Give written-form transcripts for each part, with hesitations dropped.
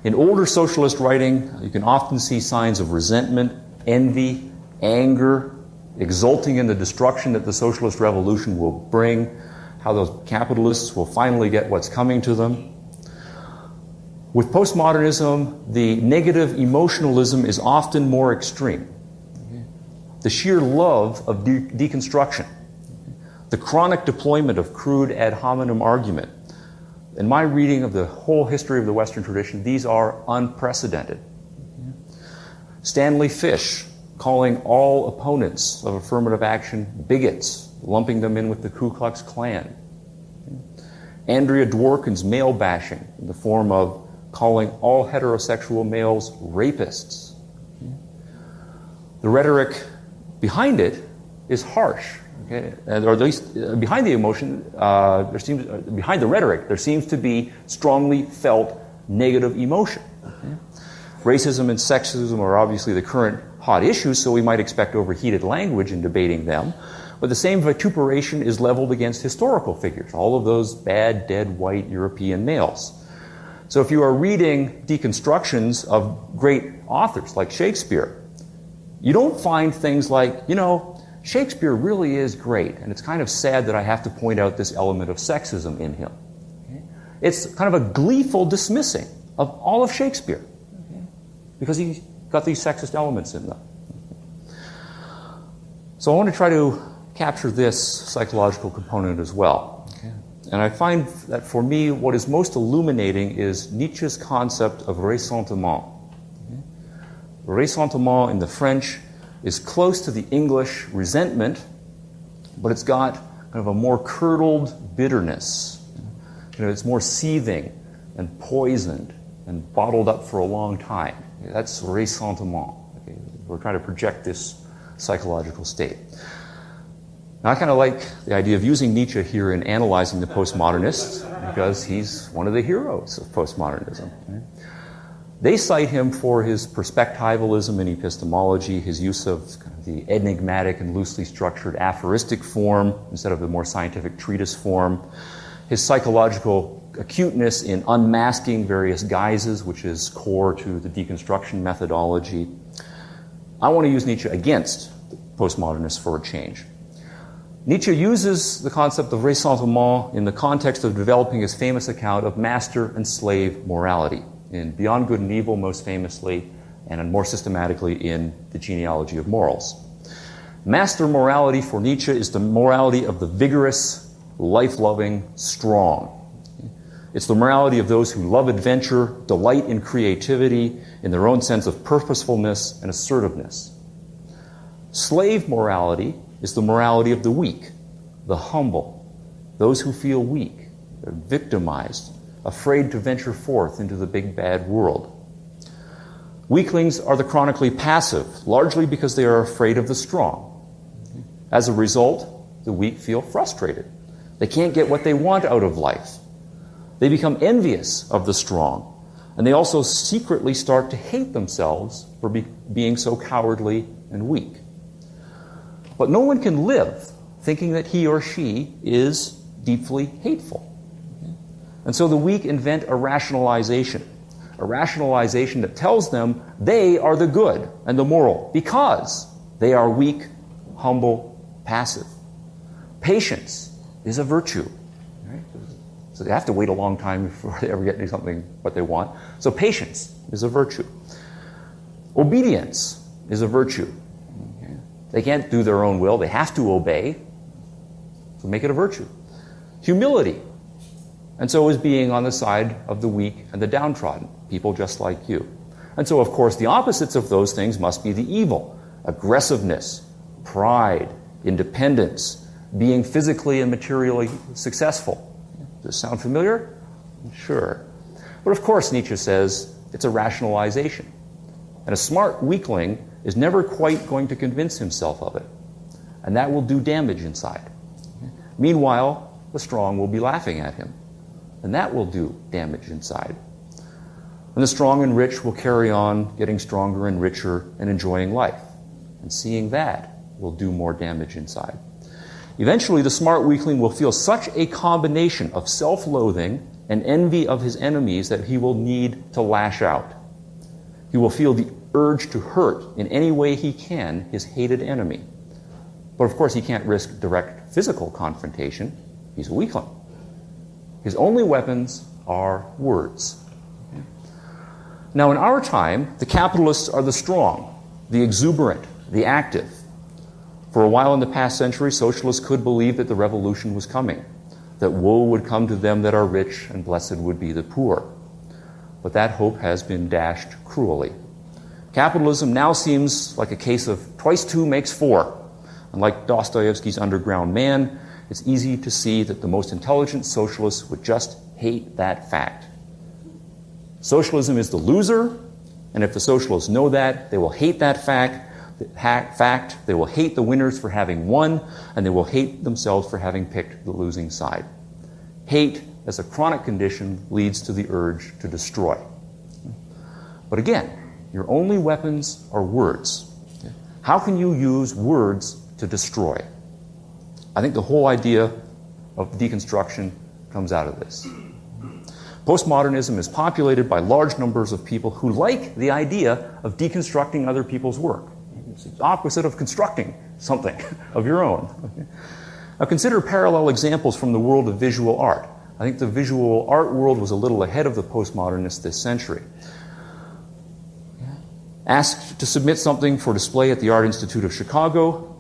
In older socialist writing, you can often see signs of resentment, envy, anger, exulting in the destruction that the socialist revolution will bring, how those capitalists will finally get what's coming to them. With postmodernism, the negative emotionalism is often more extreme. The sheer love of deconstruction, the chronic deployment of crude ad hominem argument. In my reading of the whole history of the Western tradition, these are unprecedented. Stanley Fish calling all opponents of affirmative action bigots, lumping them in with the Ku Klux Klan. Andrea Dworkin's male bashing in the form of calling all heterosexual males rapists. The rhetoric behind it is harsh. Okay? Or at least behind the emotion, behind the rhetoric, there seems to be strongly felt negative emotion. Okay? Racism and sexism are obviously the current hot issues, so we might expect overheated language in debating them. But the same vituperation is leveled against historical figures, all of those bad, dead, white European males. So if you are reading deconstructions of great authors like Shakespeare, you don't find things like, Shakespeare really is great, and it's kind of sad that I have to point out this element of sexism in him. Okay? It's kind of a gleeful dismissing of all of Shakespeare, okay? Because he's got these sexist elements in them. So I want to try to capture this psychological component as well. Okay? And I find that for me, what is most illuminating is Nietzsche's concept of ressentiment. Okay? Ressentiment in the French is close to the English resentment, but it's got kind of a more curdled bitterness. It's more seething and poisoned and bottled up for a long time. That's ressentiment. Okay? We're trying to project this psychological state. Now, I kind of like the idea of using Nietzsche here in analyzing the postmodernists because he's one of the heroes of postmodernism. Right? They cite him for his perspectivalism in epistemology, his use of kind of the enigmatic and loosely structured aphoristic form instead of the more scientific treatise form, his psychological acuteness in unmasking various guises, which is core to the deconstruction methodology. I want to use Nietzsche against the postmodernists for a change. Nietzsche uses the concept of ressentiment in the context of developing his famous account of master and slave morality, in Beyond Good and Evil most famously, and more systematically in The Genealogy of Morals. Master morality for Nietzsche is the morality of the vigorous, life-loving, strong. It's the morality of those who love adventure, delight in creativity, in their own sense of purposefulness and assertiveness. Slave morality is the morality of the weak, the humble, those who feel weak, they're victimized, afraid to venture forth into the big bad world. Weaklings are the chronically passive, largely because they are afraid of the strong. As a result, the weak feel frustrated. They can't get what they want out of life. They become envious of the strong, and they also secretly start to hate themselves for being so cowardly and weak. But no one can live thinking that he or she is deeply hateful. And so the weak invent a rationalization that tells them they are the good and the moral because they are weak, humble, passive. Patience is a virtue. Right? So they have to wait a long time before they ever get something what they want. So patience is a virtue. Obedience is a virtue. Okay? They can't do their own will. They have to obey. So make it a virtue. Humility. And so is being on the side of the weak and the downtrodden, people just like you. And so, of course, the opposites of those things must be the evil. Aggressiveness, pride, independence, being physically and materially successful. Does this sound familiar? Sure. But of course, Nietzsche says it's a rationalization. And a smart weakling is never quite going to convince himself of it. And that will do damage inside. Meanwhile, the strong will be laughing at him. And that will do damage inside. And the strong and rich will carry on getting stronger and richer and enjoying life. And seeing that will do more damage inside. Eventually, the smart weakling will feel such a combination of self-loathing and envy of his enemies that he will need to lash out. He will feel the urge to hurt in any way he can his hated enemy. But of course, he can't risk direct physical confrontation. He's a weakling. His only weapons are words. Now, in our time, the capitalists are the strong, the exuberant, the active. For a while in the past century, socialists could believe that the revolution was coming, that woe would come to them that are rich and blessed would be the poor. But that hope has been dashed cruelly. Capitalism now seems like a case of twice two makes four. And like Dostoevsky's Underground Man, it's easy to see that the most intelligent socialists would just hate that fact. Socialism is the loser, and if the socialists know that, they will hate that fact. They will hate the winners for having won, and they will hate themselves for having picked the losing side. Hate, as a chronic condition, leads to the urge to destroy. But again, your only weapons are words. How can you use words to destroy? I think the whole idea of deconstruction comes out of this. Postmodernism is populated by large numbers of people who like the idea of deconstructing other people's work. It's the opposite of constructing something of your own. Now consider parallel examples from the world of visual art. I think the visual art world was a little ahead of the postmodernists this century. Asked to submit something for display at the Art Institute of Chicago,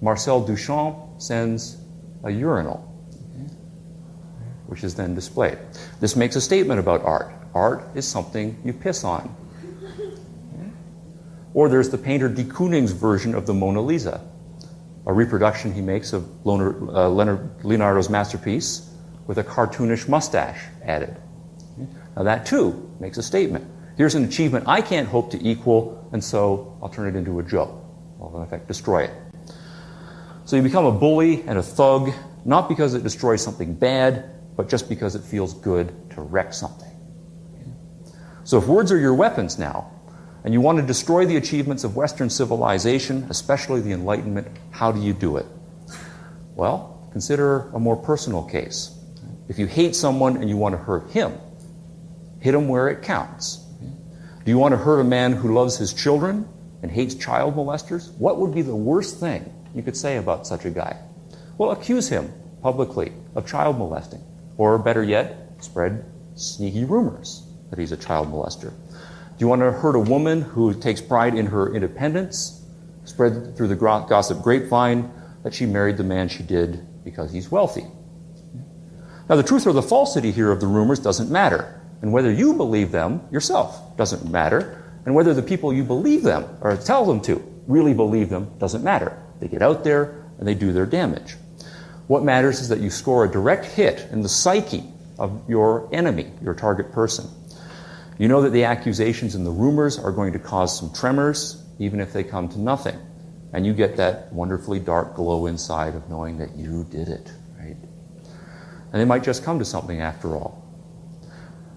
Marcel Duchamp sends a urinal, which is then displayed. This makes a statement about art. Art is something you piss on. Or there's the painter de Kooning's version of the Mona Lisa, a reproduction he makes of Leonardo's masterpiece with a cartoonish mustache added. Now that too makes a statement. Here's an achievement I can't hope to equal, and so I'll turn it into a joke. I'll, in effect, destroy it. So you become a bully and a thug, not because it destroys something bad, but just because it feels good to wreck something. So if words are your weapons now, and you want to destroy the achievements of Western civilization, especially the Enlightenment, how do you do it? Well, consider a more personal case. If you hate someone and you want to hurt him, hit him where it counts. Do you want to hurt a man who loves his children and hates child molesters? What would be the worst thing you could say about such a guy? Well, accuse him publicly of child molesting. Or better yet, spread sneaky rumors that he's a child molester. Do you want to hurt a woman who takes pride in her independence? Spread through the gossip grapevine that she married the man she did because he's wealthy. Now, the truth or the falsity here of the rumors doesn't matter. And whether you believe them yourself doesn't matter. And whether the people you believe them or tell them to really believe them doesn't matter. They get out there and they do their damage. What matters is that you score a direct hit in the psyche of your enemy, your target person. You know that the accusations and the rumors are going to cause some tremors, even if they come to nothing. And you get that wonderfully dark glow inside of knowing that you did it, right? And they might just come to something after all.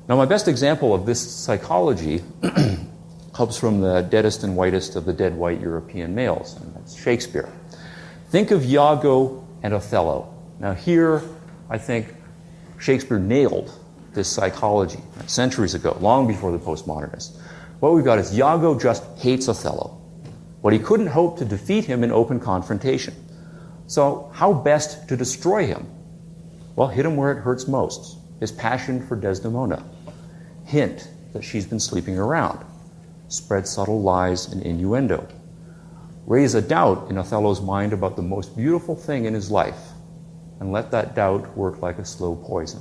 Now, my best example of this psychology comes from the deadest and whitest of the dead white European males, and that's Shakespeare. Think of Iago and Othello. Now here, I think Shakespeare nailed this psychology centuries ago, long before the postmodernists. What we've got is Iago just hates Othello, but he couldn't hope to defeat him in open confrontation. So how best to destroy him? Well, hit him where it hurts most, his passion for Desdemona. Hint that she's been sleeping around. Spread subtle lies and innuendo. Raise a doubt in Othello's mind about the most beautiful thing in his life, and let that doubt work like a slow poison.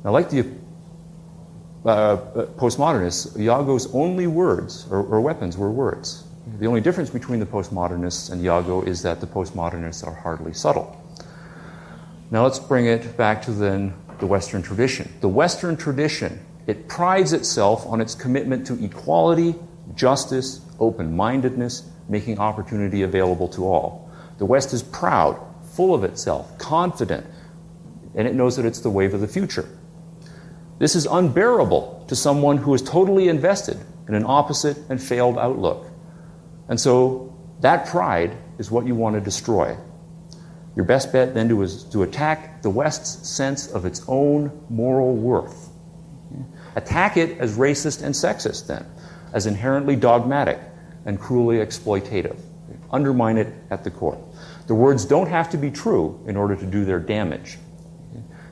Now, like the postmodernists, Iago's only words or weapons were words. The only difference between the postmodernists and Iago is that the postmodernists are hardly subtle. Now let's bring it back to then the Western tradition. The Western tradition, it prides itself on its commitment to equality, justice, open-mindedness, making opportunity available to all. The West is proud, full of itself, confident, and it knows that it's the wave of the future. This is unbearable to someone who is totally invested in an opposite and failed outlook. And so that pride is what you want to destroy. Your best bet then is to attack the West's sense of its own moral worth. Attack it as racist and sexist then, as inherently dogmatic and cruelly exploitative. Undermine it at the core. The words don't have to be true in order to do their damage.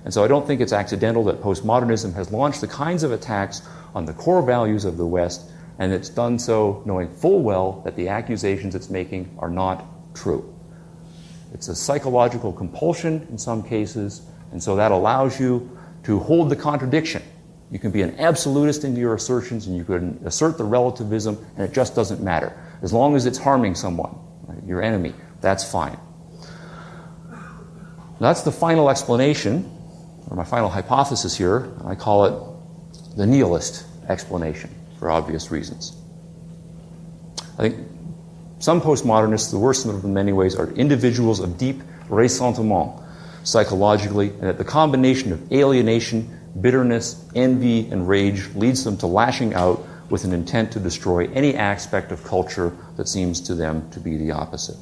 And so I don't think it's accidental that postmodernism has launched the kinds of attacks on the core values of the West, and it's done so knowing full well that the accusations it's making are not true. It's a psychological compulsion in some cases, and so that allows you to hold the contradiction. You can be an absolutist in your assertions, and you can assert the relativism, and it just doesn't matter. As long as it's harming someone, right, your enemy, that's fine. That's the final explanation, or my final hypothesis here. I call it the nihilist explanation, for obvious reasons. I think some postmodernists, the worst of them in many ways, are individuals of deep ressentiment psychologically, and that the combination of alienation, bitterness, envy, and rage leads them to lashing out with an intent to destroy any aspect of culture that seems to them to be the opposite.